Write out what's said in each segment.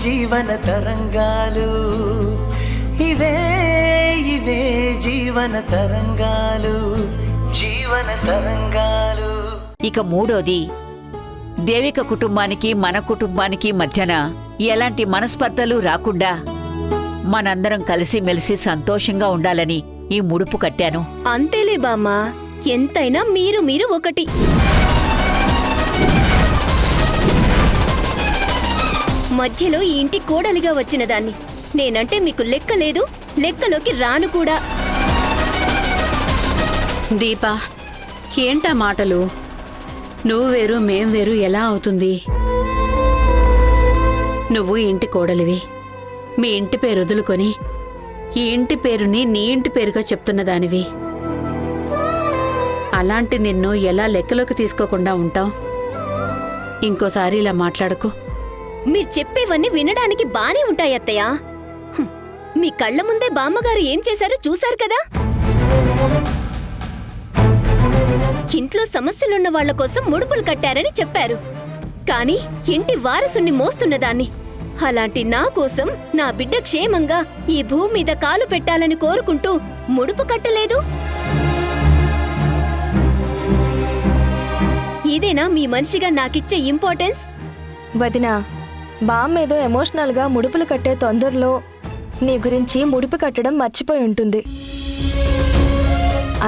జీవన తరంగాలు, ఇవే ఇవే జీవన తరంగాలు, జీవన తరంగాలు. ఇక మూడోది, దేవిక కుటుంబానికి మన కుటుంబానికి మధ్యన ఎలాంటి మనస్పర్ధలు రాకుండా మనందరం కలిసిమెలిసి సంతోషంగా ఉండాలని ఈ ముడుపు కట్టాను. అంతేలే బామ్మా, ఎంతైనా మీరు ఒకటి. మధ్యలో ఈ ఇంటి కోడలిగా వచ్చిన దాన్ని నేనంటే మీకు లెక్క లేదు, లెక్కలోకి రాను కూడా. దీపా, ఏంటా మాటలు? నువ్వు వేరు మేం వేరు ఎలా అవుతుంది? నువ్వు ఇంటి కోడలివి. మీ ఇంటి పేరు వదులుకొని ఈ ఇంటి పేరుని నీ ఇంటి పేరుగా చెప్తున్నదానివి. అలాంటి నిన్ను ఎలా లెక్కలోకి తీసుకోకుండా ఉంటావు? ఇంకోసారి ఇలా మాట్లాడకు. మీరు చెప్పేవన్నీ వినడానికి బానే ఉంటాయి అత్తయ్య. మీ కళ్ళ ముందే బామ్మగారు ఏం చేశారో చూశారు కదా. ఇంట్లో సమస్యలున్న వాళ్ల కోసం ముడుపులు కట్టారని చెప్పారు. కాని ఇంటి వారసుని మోస్తున్నదాన్ని. అలాంటి నా కోసం నా బిడ్డ క్షేమంగా ఈ భూమి మీద కాలు పెట్టాలని కోరుకుంటూ ముడుపు కట్టలేదు. ఇదేనా మీ మనిషిగా నాకిచ్చే ఇంపార్టెన్స్? వదినా, బామ్మేదో ఎమోషనల్గా ముడుపులు కట్టే తొందరలో నీ గురించి ముడుపు కట్టడం మర్చిపోయి ఉంటుంది.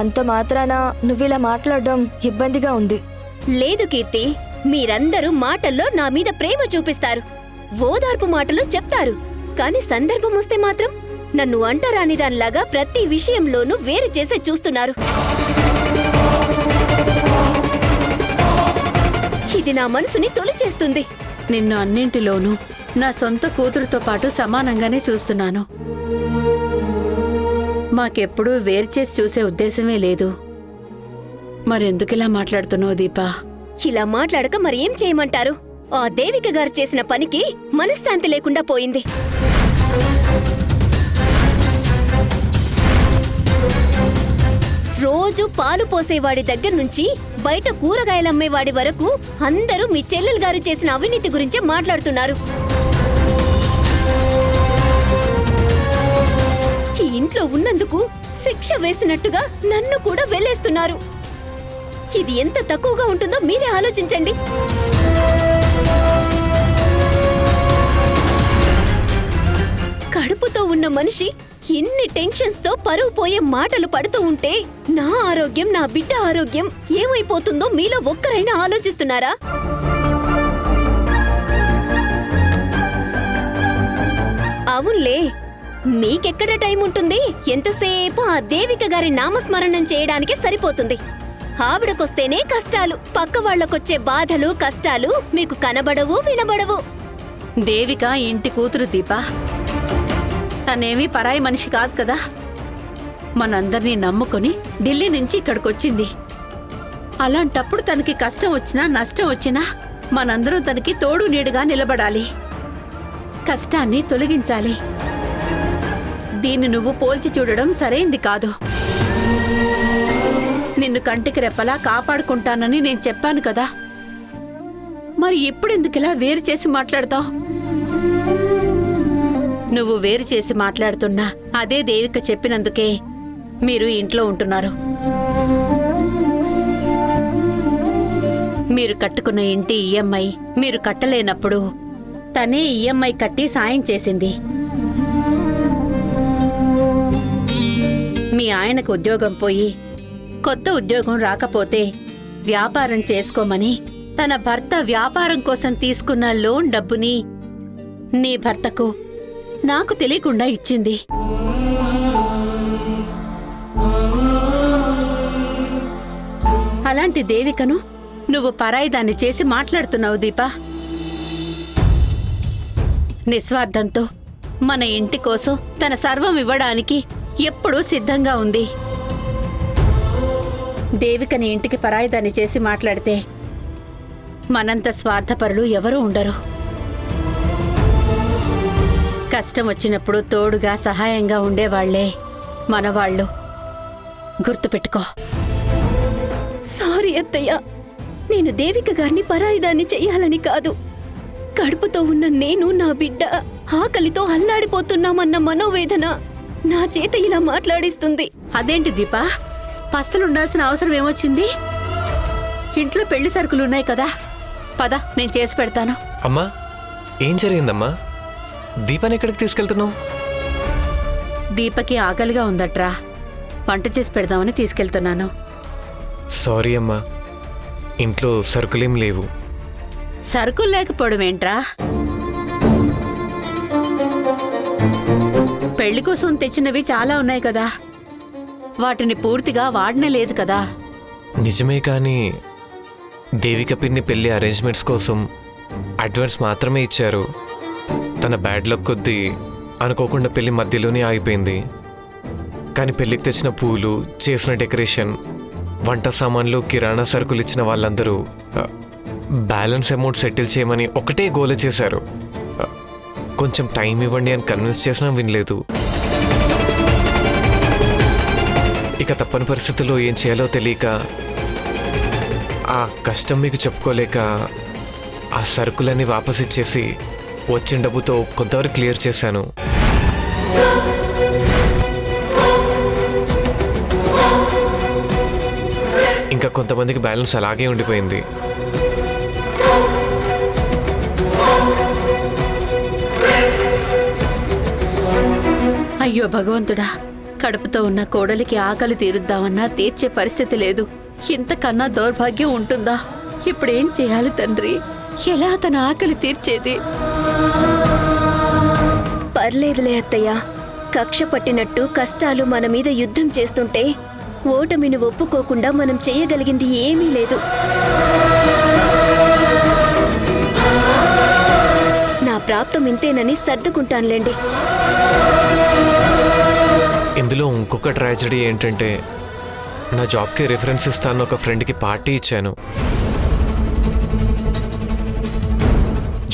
అంత మాత్రాన నువ్విలా మాట్లాడడం ఇబ్బందిగా ఉంది. లేదు కీర్తి, మీరందరూ మాటల్లో నా మీద ప్రేమ చూపిస్తారు, ఓదార్పు మాటలు చెప్తారు. కాని సందర్భం వస్తే మాత్రం నన్ను అంటరాని దానిలాగా ప్రతి విషయంలోనూ వేరు చేసే చూస్తున్నారు. ఇది నా మనసుని తొలిచేస్తుంది. నిన్ను అన్నింటిలోనూ నా సొంత కూతురుతో పాటు సమానంగానే చూస్తున్నాను. మాకెప్పుడూ వేరు చేసి చూసే ఉద్దేశమే లేదు. మరెందుకిలా మాట్లాడుతున్నావు దీపా? ఇలా మాట్లాడక మరి ఏం చేయమంటారు? ఆ దేవిక గారు చేసిన పనికి మనశ్శాంతి లేకుండా పోయింది. రోజు పాలు పోసేవాడి దగ్గర నుంచి బయట కూరగాయలమ్మేవాడి వరకు అందరూ మీ చెల్లెలు గారు చేసిన అవినీతి గురించే మాట్లాడుతున్నారు. ఈ ఇంట్లో ఉన్నందుకు శిక్ష వేసినట్టుగా నన్ను కూడా వెళ్లేస్తున్నారు. ఇది ఎంత తక్కువగా ఉంటుందో మీరే ఆలోచించండి. కడుపుతో ఉన్న మనిషి ఇన్ని టెన్షన్స్ తో పరువు పోయే మాటలు పడుతూ ఉంటే నా ఆరోగ్యం, నా బిడ్డ ఆరోగ్యం ఏమైపోతుందో మీలో ఒక్కరైనా ఆలోచిస్తున్నారా? అవునులే, మీకెక్కడ టైం ఉంటుంది? ఎంతసేపు ఆ దేవిక గారి నామస్మరణం చేయడానికి సరిపోతుంది. ఆవిడకొస్తేనే కష్టాలు, పక్క వాళ్లకొచ్చే బాధలు కష్టాలు మీకు కనబడవు, వినబడవు. దేవిక ఇంటి కూతురు దీపా. తనేమీ పరాయి మనిషి కాదు కదా. మనందర్నీ నమ్ముకొని ఢిల్లీ నుంచి ఇక్కడికొచ్చింది. అలాంటప్పుడు తనకి కష్టం వచ్చినా నష్టం వచ్చినా మనందరం తనకి తోడు నీడుగా నిలబడాలి, కష్టాన్ని తొలగించాలి. దీన్ని నువ్వు పోల్చి చూడడం సరైంది కాదు. నిన్ను కంటికి రెప్పలా కాపాడుకుంటానని నేను చెప్పాను కదా. మరి ఎప్పుడెందుకిలా వేరు చేసి మాట్లాడతావు? నువ్వు వేరు చేసి మాట్లాడుతున్నా అదే దేవిక చెప్పినందుకే మీరు ఇంట్లో ఉంటున్నారు. మీరు కట్టుకున్న ఇంటి ఈఎంఐ మీరు కట్టలేనప్పుడు తనే ఈఎంఐ కట్టి సాయం చేసింది. మీ ఆయనకు ఉద్యోగం పోయి కొత్త ఉద్యోగం రాకపోతే వ్యాపారం చేసుకోమని తన భర్త వ్యాపారం కోసం తీసుకున్న లోన్ డబ్బుని నీ భర్తకు నాకు తెలియకుండా ఇచ్చింది. అలాంటి దేవికను నువ్వు పరాయిదాన్ని చేసి మాట్లాడుతున్నావు దీపా. నిస్వార్థంతో మన ఇంటి కోసం తన సర్వం ఇవ్వడానికి ఎప్పుడూ సిద్ధంగా ఉంది. దేవికని ఇంటికి పరాయిదాన్ని చేసి మాట్లాడితే మనంత స్వార్థపరులు ఎవరూ ఉండరు. కష్టం వచ్చినప్పుడు తోడుగా సహాయంగా ఉండేవాళ్లే మనవాళ్ళు. గుర్తుపెట్టుకో. సారీ అత్తయ్య, నేను దేవిక గారిని పరాయిదాన్ని చెయ్యాలని కాదు. కడుపుతో ఉన్న నేను నా బిడ్డ ఆకలితో అల్లాడిపోతున్నామన్న మనోవేదన నా చేత ఇలా మాట్లాడిస్తుంది. అదేంటి దీపా, పస్తులుండాల్సిన అవసరం ఏమొచ్చింది? ఇంట్లో పెళ్లి సరుకులున్నాయి కదా, పద నేను చేసి పెడతాను. అమ్మా, ఏం జరిగిందమ్మా? దీపాన్ని ఎక్కడికి తీసుకెళ్తున్నావు? దీపకి ఆకలిగా ఉందట్రా, వంట చేసి పెడదామని తీసుకెళ్తున్నాను. సారీ అమ్మా, ఇంట్లో సరుకులేం లేవు. సరుకులు లేకపోవడం ఏంట్రా? పెళ్లి కోసం తెచ్చినవి చాలా ఉన్నాయి కదా, వాటిని పూర్తిగా వాడనే లేదు కదా. నిజమే, కానీ దేవిక పిన్ని పెళ్లి అరేంజ్మెంట్స్ కోసం అడ్వాన్స్ మాత్రమే ఇచ్చారు. తన బ్యాడ్ లక్ కొద్దీ అనుకోకుండా పెళ్లి మధ్యలోనే ఆగిపోయింది. కానీ పెళ్లికి తెచ్చిన పూలు, చేసిన డెకరేషన్, వంట సామాన్లు, కిరాణా సరుకులు ఇచ్చిన వాళ్ళందరూ బ్యాలెన్స్ అమౌంట్ సెటిల్ చేయమని ఒకటే గోల చేశారు. కొంచెం టైం ఇవ్వండి అని కన్విన్స్ చేసినా వినలేదు. ఇక తప్పని పరిస్థితుల్లో ఏం చేయాలో తెలియక, ఆ కష్టం మీకు చెప్పుకోలేక ఆ సరుకులన్నీ వాపస్ ఇచ్చేసి వచ్చిన డబ్బుతో కొంతవరకు క్లియర్ చేశాను. ఇంకా కొంతమందికి బ్యాలెన్స్ అలాగే ఉండిపోయింది. అయ్యో భగవంతుడా, కడుపుతో ఉన్న కోడలికి ఆకలి తీరుద్దామన్నా తీర్చే పరిస్థితి లేదు. ఇంతకన్నా దౌర్భాగ్యం ఉంటుందా? ఇప్పుడేం చేయాలి తండ్రి? ఎలా తన ఆకలి తీర్చేది? పర్లేదులే అత్తయ్య, కక్ష పట్టినట్టు కష్టాలు మన మీద యుద్ధం చేస్తుంటే ఓటమిని ఒప్పుకోకుండా మనం చేయగలిగింది ఏమీ లేదు. నా ప్రాప్తం ఇంతేనని సర్దుకుంటానులేండి. ఇందులో ఇంకొక ట్రాజడీ ఏంటంటే, నా జాబ్కి రిఫరెన్స్ ఇస్తాను ఒక ఫ్రెండ్కి పార్టీ ఇచ్చాను.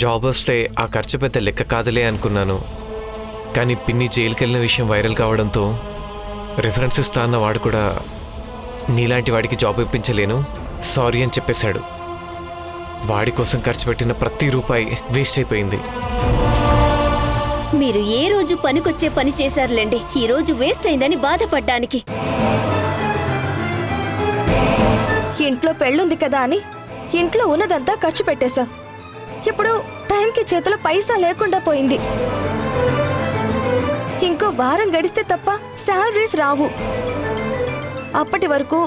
జాబ్ వస్తే ఆ ఖర్చు పెద్ద లెక్క కాదులే అనుకున్నాను. కానీ పిన్ని జైలుకి వెళ్ళిన విషయం వైరల్ కావడంతో రిఫరెన్స్ ఇస్తా అన్న వాడు కూడా నీలాంటి వాడికి జాబ్ ఇప్పించలేను, సారీ అని చెప్పేశాడు. వాడి కోసం ఖర్చు పెట్టిన ప్రతి రూపాయి వేస్ట్ అయిపోయింది. మీరు ఏ రోజు పనికొచ్చే పని చేశారులేండి, ఈ రోజు వేస్ట్ అయిందని బాధపడ్డానికి. ఇంట్లో పెళ్ళుంది కదా అని ఇంట్లో ఉన్నదంతా ఖర్చు పెట్టేశా. ఇప్పుడు టైంకి చేతిలో పైసా లేకుండా పోయింది. ఇంకో వారం గడిస్తే తప్ప శాలరీస్ రావు. అప్పటి వరకు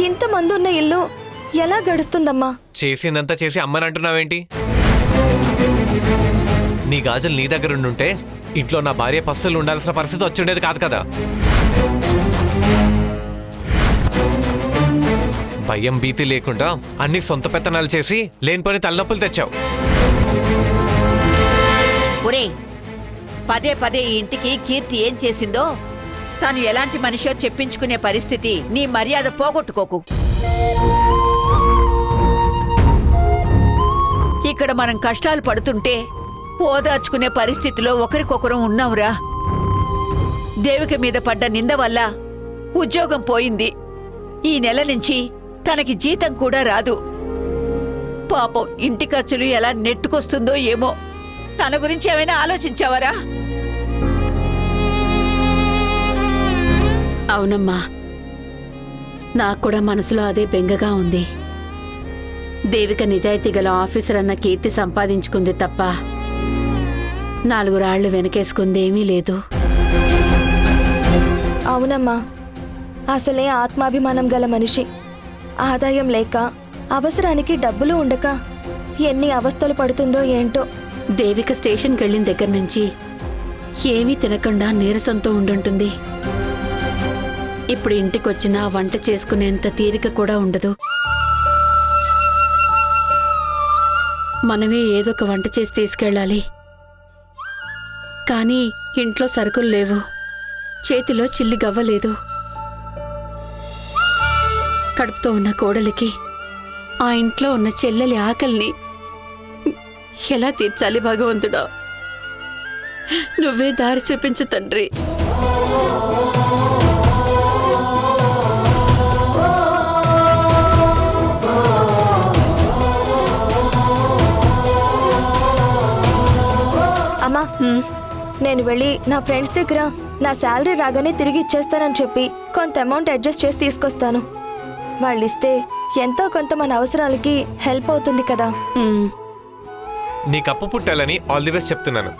ఇంతమంది ఉన్న ఇల్లు ఎలా గడుస్తుందమ్మా? చేసిందంతా చేసి అమ్మని అంటున్నావేంటి? నీ గాజులు నీ దగ్గర ఉండుంటే ఇంట్లో నా భార్య పస్తులు ఉండాల్సిన పరిస్థితి వచ్చి కాదు కదా. భయం భీతి లేకుండా అన్ని సొంత పెత్తనాలు చేసి లేనిపోని తలనొప్పులు తెచ్చావు. ఒరే, పదే పదే ఈ ఇంటికి కీర్తి ఏం చేసిందో, తాను ఎలాంటి మనిషో చెప్పించుకునే పరిస్థితి నీ మర్యాద పోగొట్టుకోకు. ఇక్కడ మనం కష్టాలు పడుతుంటే ఓదార్చుకునే పరిస్థితిలో ఒకరికొకరం ఉన్నాంరా. దేవిక మీద పడ్డ నింద వల్ల ఉద్యోగం పోయింది. ఈ నెల నుంచి తనకి జీతం కూడా రాదు. పాపం ఇంటి ఖర్చులు ఎలా నెట్టుకొస్తుందో ఏమో. తన గురించి ఏమైనా ఆలోచించావరా? అవునమ్మా, నాకు కూడా మనసులో అదే బెంగగా ఉంది. దేవిక నిజాయితీ గల ఆఫీసర్ అన్న కీర్తి సంపాదించుకుంది తప్ప 4 రాళ్లు వెనకేసుకుందేమీ లేదు. అవునమ్మా, అసలే ఆత్మాభిమానం గల మనిషి. ఆదాయం లేక, అవసరానికి డబ్బులు ఉండక ఎన్ని అవస్థలు పడుతుందో ఏంటో. దేవిక స్టేషన్కి వెళ్ళిన దగ్గర నుంచి ఏమీ తినకుండా నీరసంతో ఉండుంటుంది. ఇప్పుడు ఇంటికొచ్చినా వంట చేసుకునేంత తీరిక కూడా ఉండదు. మనమే ఏదో ఒక వంట చేసి తీసుకెళ్ళాలి. కానీ ఇంట్లో సరుకులు లేవు, చేతిలో చిల్లి గవ్వలేదు. కడుపుతో ఉన్న కోడలికి ఆ ఇంట్లో ఉన్న చెల్లెలి ఆకలిని ఎలా తీర్చాలి భగవంతుడా? నువ్వే దారి చూపించు తండ్రి. అమ్మా నేను వెళ్ళి నా ఫ్రెండ్స్ దగ్గర నా శాలరీ రాగానే తిరిగి ఇచ్చేస్తానని చెప్పి కొంత అమౌంట్ అడ్జస్ట్ చేసి తీసుకొస్తాను. వాళ్ళు ఇస్తే ఎంతో కొంత మన అవసరాలకి హెల్ప్ అవుతుంది కదా. నీకు అప్పు పుట్టాలని ఆల్ ది బెస్ట్ చెప్తున్నాను.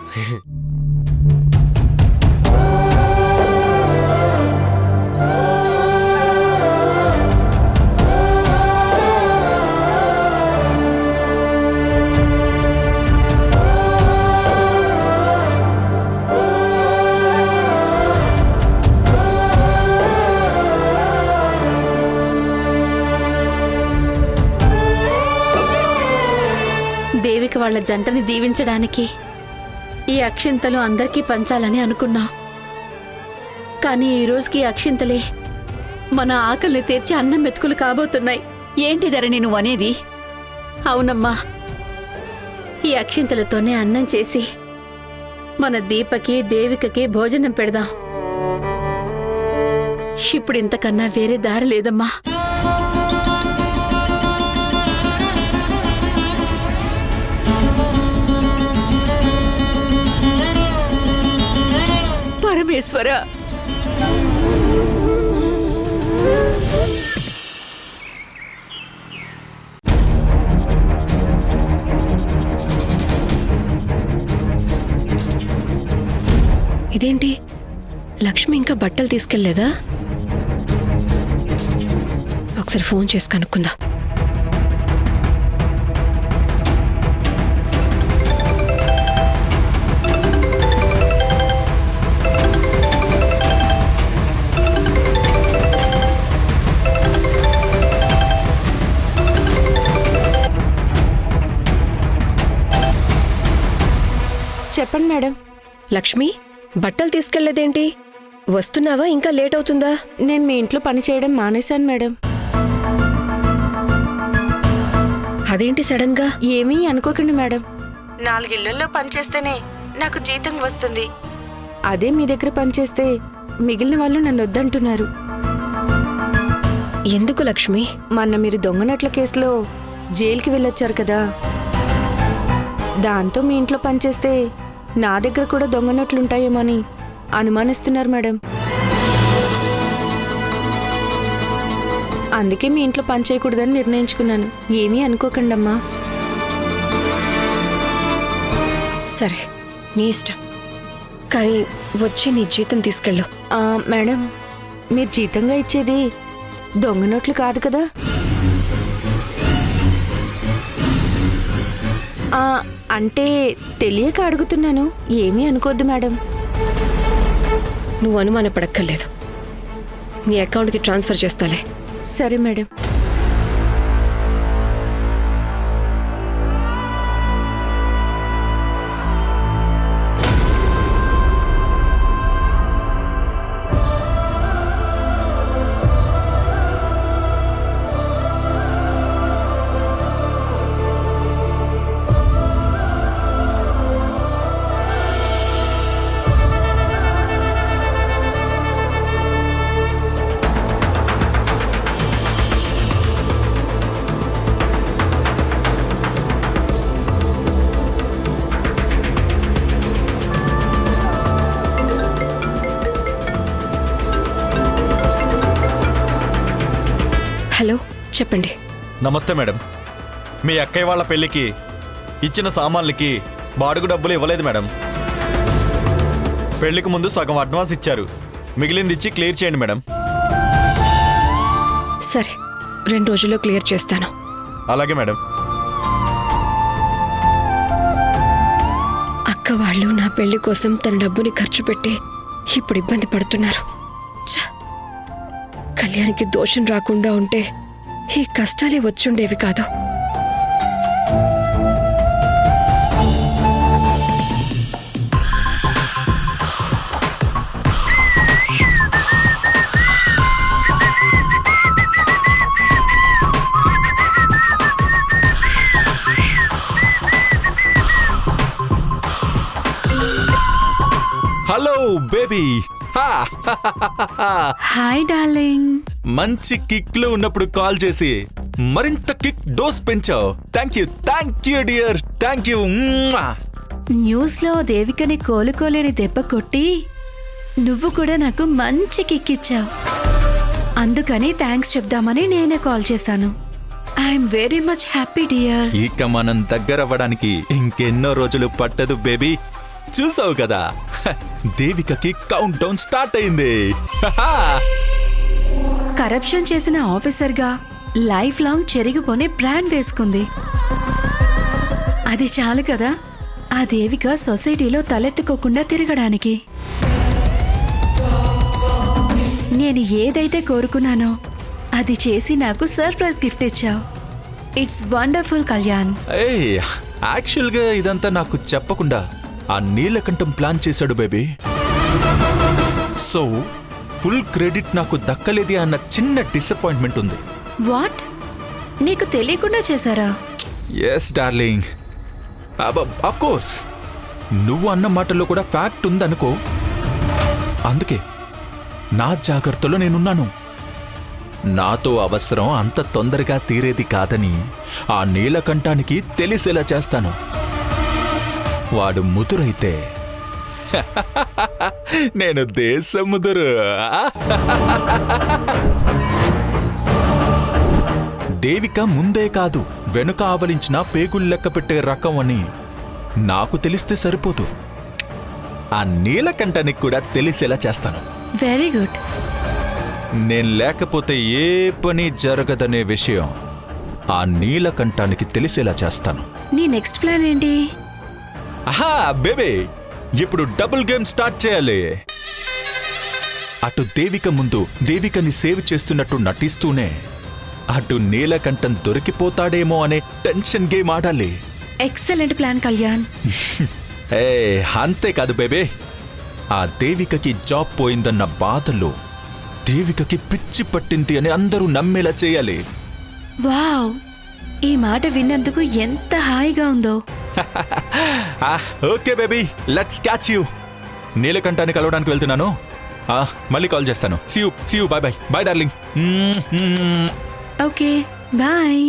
దేవిక వాళ్ళ జంటని దీవించడానికి ఈ అక్షింతలు అందరికీ పంచాలని అనుకున్నా. కానీ ఈ రోజుకి ఈ అక్షింతలే మన ఆకలిని తీర్చి అన్నం మెతుకులు కాబోతున్నాయి. ఏంటి ధరణి నువ్వు అనేది? అవునమ్మా, ఈ అక్షింతలతోనే అన్నం చేసి మన దీపకి దేవికకి భోజనం పెడదాం. ఇప్పుడు ఇంతకన్నా వేరే దారి లేదమ్మా. పరమేశ్వర, ఇదేంటి, లక్ష్మి ఇంకా బట్టలు తీసుకెళ్లేదా? ఒకసారి ఫోన్ చేసి కనుక్కుందా. చెప్పండి మేడం. లక్ష్మి, బట్టలు తీసుకెళ్లేదేంటి? వస్తున్నావా? ఇంకా లేట్ అవుతుందా? నేను మీ ఇంట్లో పని చేయడం మానేశాను మేడం. అదేంటి సడన్ గా? ఏమీ అనుకోకండి మేడం. 4 ఇళ్లలో పనిచేస్తేనే నాకు జీతం వస్తుంది. అదే మీ దగ్గర పనిచేస్తే మిగిలిన వాళ్ళు నన్ను వద్దంటున్నారు. ఎందుకు లక్ష్మి? మొన్న మీరు దొంగనట్ల కేసులో జైలుకి వెళ్ళొచ్చారు కదా, దాంతో మీ ఇంట్లో పనిచేస్తే నా దగ్గర కూడా దొంగనట్లుంటాయేమో అని అనుమానిస్తున్నారు మేడం. అందుకే మీ ఇంట్లో పని చేయకూడదని నిర్ణయించుకున్నాను. ఏమీ అనుకోకండమ్మా. సరే, నీ ఇష్టం. కానీ వచ్చి నీ జీతం తీసుకెళ్ళు. మేడం, మీరు జీతంగా ఇచ్చేది దొంగ నోట్లు కాదు కదా? అంటే తెలియక అడుగుతున్నాను. ఏమీ అనుకోద్దు మేడం. నువ్వు అనుమానపడక్కర్లేదు. నీ అకౌంట్కి ట్రాన్స్ఫర్ చేస్తాలే. సరే మేడం. హలో, చెప్పండి. నమస్తే మేడం. మీ అక్కయ్య వాళ్ళ పెళ్లికి ఇచ్చిన సామాన్లకి బాడుగు డబ్బులు ఇవ్వలేదు మేడం. పెళ్లికి ముందు సగం అడ్వాన్స్ ఇచ్చారు. మిగిలింది ఇచ్చి క్లియర్ చేయండి మేడం. సరే, 2 రోజుల్లో క్లియర్ చేస్తాను. అలాగే మేడం. అక్క వాళ్ళు నా పెళ్లి కోసం తన డబ్బుని ఖర్చు పెట్టి ఇప్పుడు ఇబ్బంది పడుతున్నారు. కళ్యాణ్కి దోషం రాకుండా ఉంటే ఈ కష్టాలే వచ్చుండేవి కాదు. Hello baby. Hi darling. మంచి కిక్ లో ఉన్నప్పుడు కాల్ చేసి మరింత కిక్ డోస్ పెంచావు. Thank you dear. Thank you. న్యూస్లో దేవికని కోలుకోలేని దెబ్బ కొట్టి నువ్వు కూడా నాకు మంచి కిక్కిచ్చావు. అందుకని థ్యాంక్స్ చెప్దామని నేనే కాల్ చేశాను. I'm very much happy dear. ఇక మనం దగ్గరవ్వడానికి ఇంకెన్నో రోజులు పట్టదు బేబీ. చూసావు కదా, దేవికకి కౌంట్ డౌన్ స్టార్ట్ అయింది. కరప్షన్ చేసిన ఆఫీసర్గా లైఫ్ లాంగ్ చెరిగిపోని బ్రాండ్ వేసుకుంది. అది చాలు కదా ఆ దేవిక సొసైటీలో తలెత్తుకోకుండా తిరగడానికి. నేను ఏదైతే కోరుకున్నానో అది చేసి నాకు సర్ప్రైజ్ గిఫ్ట్ ఇచ్చావు. It's wonderful Kalyan. యాక్చువల్గా ఇదంతా నాకు చెప్పకుండా ఆ నీలకంఠం ప్లాన్ చేశాడు బేబీ. సో ఫుల్ క్రెడిట్ నాకు దక్కలేది అన్న చిన్న డిసప్పాయింట్మెంట్ ఉంది. వాట్? నీకు తెలియకుండా చేశారా? Yes darling. ఆఫ్ కోర్స్ నువ్వు అన్న మాటల్లో కూడా ఫ్యాక్ట్ ఉందనుకో. అందుకే నా జాగ్రత్తలో నేనున్నాను. నాతో అవసరం అంత తొందరగా తీరేది కాదని ఆ నీలకంఠానికి తెలిసేలా చేస్తాను. వాడు ముదురైతే నేను దేశం ముదురు. దేవిక ముందే కాదు వెనుక ఆవలించిన పేగులు లెక్క పెట్టే రకం అని నాకు తెలిస్తే సరిపోదు, ఆ నీలకంఠానికి కూడా తెలిసేలా చేస్తాను. Very good. నేను లేకపోతే ఏ పని జరగదనే విషయం ఆ నీలకంఠానికి తెలిసేలా చేస్తాను. నీ నెక్స్ట్ ప్లాన్ ఏంటి? ఆహా బేబీ, ఇప్పుడు డబుల్ గేమ్ స్టార్ట్ చేయాలి. అటు దేవిక ముందు దేవికని సేవ్ చేస్తున్నట్టు నటిస్తూనే అటు నీలకంఠం దొరికిపోతాడేమో అనే టెన్షన్ గేమ్ ఆడాలి. Excellent plan Kalyan. అంతేకాదు బేబీ, ఆ దేవికకి జాబ్ పోయిందన్న బాధలో దేవికకి పిచ్చి పట్టింది అని అందరూ నమ్మేలా చేయాలి. వావ్, ఈ మాట విన్నందుకు ఎంత హాయిగా ఉందో. Okay baby, let's catch you. నీలకంఠాన్ని కలవడానికి వెళ్తున్నాను. మళ్ళీ కాల్ చేస్తాను. See you. Bye bye. Bye darling. Okay bye.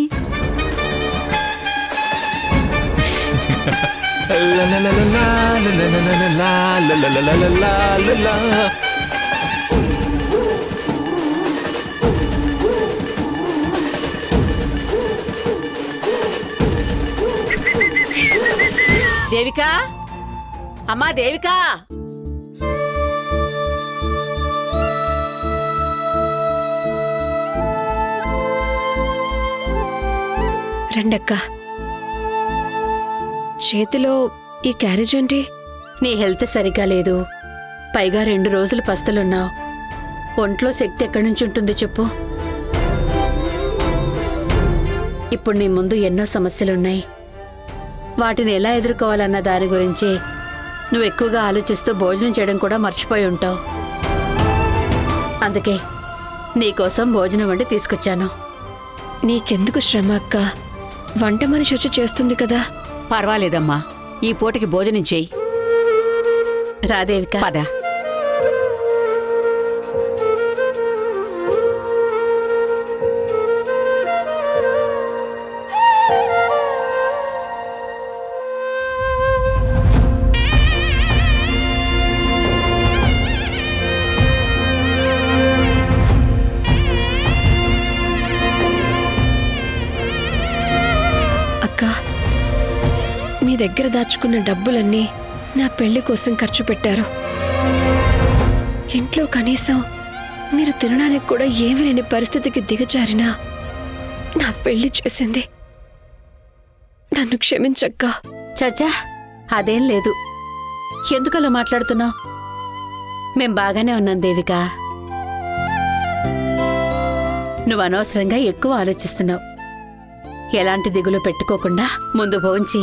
Devika, అమ్మా దేవికా. రండక్క. చేతిలో ఈ క్యారేజ్ ఏంటి? నీ హెల్త్ సరిగా లేదు, పైగా 2 రోజులు పస్తులున్నావు. ఒంట్లో శక్తి ఎక్కడి నుంచి ఉంటుంది చెప్పు. ఇప్పుడు నీ ముందు ఎన్నో సమస్యలున్నాయి. వాటిని ఎలా ఎదుర్కోవాలన్న దాని గురించి నువ్వు ఎక్కువగా ఆలోచిస్తూ భోజనం చేయడం కూడా మర్చిపోయి ఉంటావు. అందుకే నీకోసం భోజనం వండి తీసుకొచ్చాను. నీకెందుకు శ్రమ అక్క? వంట మనిషి వచ్చి చేస్తుంది కదా. పర్వాలేదమ్మా, ఈ పూటకి భోజనం చెయ్యి. రాదేవిక, పద. అక్క, మీ దగ్గర దాచుకున్న డబ్బులన్నీ నా పెళ్లి కోసం ఖర్చు పెట్టారు. ఇంట్లో కనీసం మీరు తినడానికి కూడా ఏమీ లేని పరిస్థితికి దిగజారినా నా పెళ్లి చేసింది. నన్ను క్షమించక్కా. చచ్చా, అదేం లేదు. ఎందుకలా మాట్లాడుతున్నావు? మేం బాగానే ఉన్నాం దేవిక. నువ్వు అనవసరంగా ఎక్కువ ఆలోచిస్తున్నావు. ఎలాంటి దిగులు పెట్టుకోకుండా ముందు భోంచి.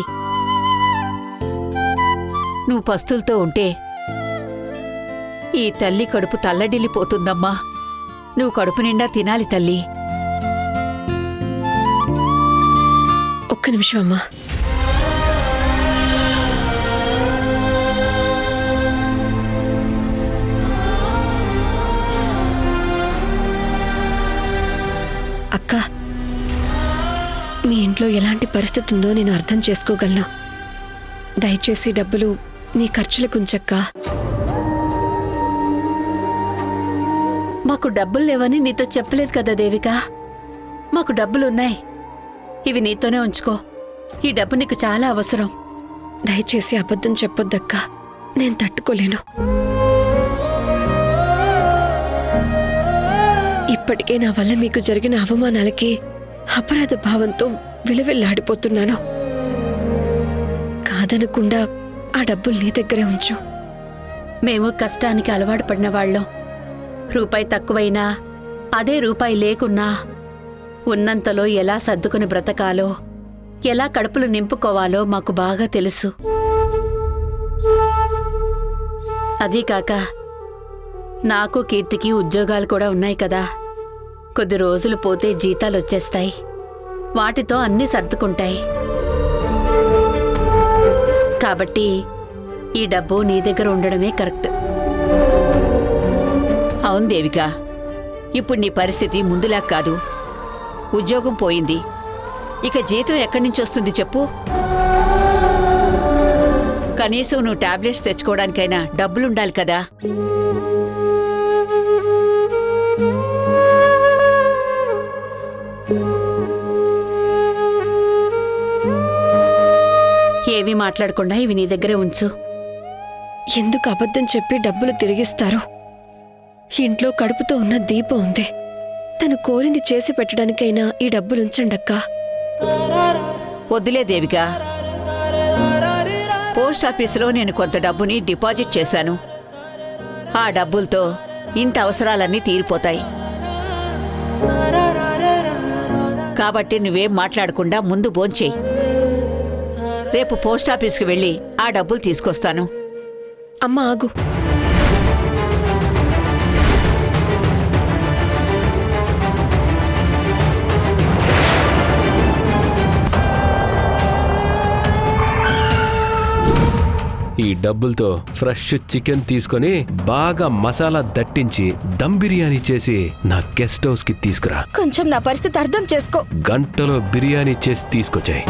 నువ్వు పస్తులతో ఉంటే ఈ తల్లి కడుపు తల్లడిల్లిపోతుందమ్మా. నువ్వు కడుపు నిండా తినాలి తల్లి. ఒక్క నిమిషం అమ్మా. అక్క, మీ ఇంట్లో ఎలాంటి పరిస్థితి ఉందో నేను అర్థం చేసుకోగలను. దయచేసి డబ్బులు నీ ఖర్చులకు ఉంచక్కా. మాకు డబ్బులు లేవని నీతో చెప్పలేదు కదా దేవిక. మాకు డబ్బులున్నాయి, ఇవి నీతోనే ఉంచుకో. ఈ డబ్బు నీకు చాలా అవసరం. దయచేసి అబద్ధం చెప్పొద్దక్కా, నేను తట్టుకోలేను. ఇప్పటికే నా వల్ల మీకు జరిగిన అవమానాలకి అపరాధ భావంతో విలువెల్లాడిపోతున్నాను. కాదనకుండా ఆ డబ్బులు నీ దగ్గరే ఉంచు. మేము కష్టానికి అలవాటు పడిన వాళ్ళం. రూపాయి తక్కువైనా, అదే రూపాయి లేకున్నా ఉన్నంతలో ఎలా సర్దుకుని బ్రతకాలో, ఎలా కడుపులు నింపుకోవాలో మాకు బాగా తెలుసు. అదీకాక నాకు కీర్తికి ఉద్యోగాలు కూడా ఉన్నాయి కదా. కొద్ది రోజులు పోతే జీతాలొచ్చేస్తాయి. వాటితో అన్నీ సర్దుకుంటాయి. కాబట్టి ఈ డబ్బు నీ దగ్గర ఉండడమే కరెక్ట్. అవును దేవిక, ఇప్పుడు నీ పరిస్థితి ముందులా కాదు. ఉద్యోగం పోయింది, ఇక జీతం ఎక్కడి నుంచి వస్తుంది చెప్పు? కనీసం నువ్వు టాబ్లెట్స్ తెచ్చుకోవడానికైనా డబ్బులుండాలి కదా. ఏమీ మాట్లాడకుండా ఇవి నీ దగ్గరే ఉంచు. ఎందుకు అబద్ధం చెప్పి డబ్బులు తిరిగిస్తారు? ఇంట్లో కడుపుతో ఉన్న దీపం ఉంది. తను కోరింది చేసి పెట్టడానికైనా ఈ డబ్బులుంచండక్కా. వద్దులే దేవిక, పోస్ట్ ఆఫీసులో నేను కొంత డబ్బుని డిపాజిట్ చేశాను. ఆ డబ్బులతో ఇంటి అవసరాలన్నీ తీరిపోతాయి. కాబట్టి నువ్వేం మాట్లాడకుండా ముందు భోంచేయి. రేపు పోస్ట్ ఆఫీస్కి వెళ్ళి ఆ డబ్బులు తీసుకొస్తాను. అమ్మ ఆగు. ఈ డబ్బులతో ఫ్రెష్ చికెన్ తీసుకొని బాగా మసాలా దట్టించి దమ్ బిర్యానీ చేసి నా గెస్ట్ హౌస్ కి తీసుకురా. కొంచెం నా పరిస్థితి అర్థం చేసుకో. గంటలో బిర్యానీ చేసి తీసుకొచ్చాయి.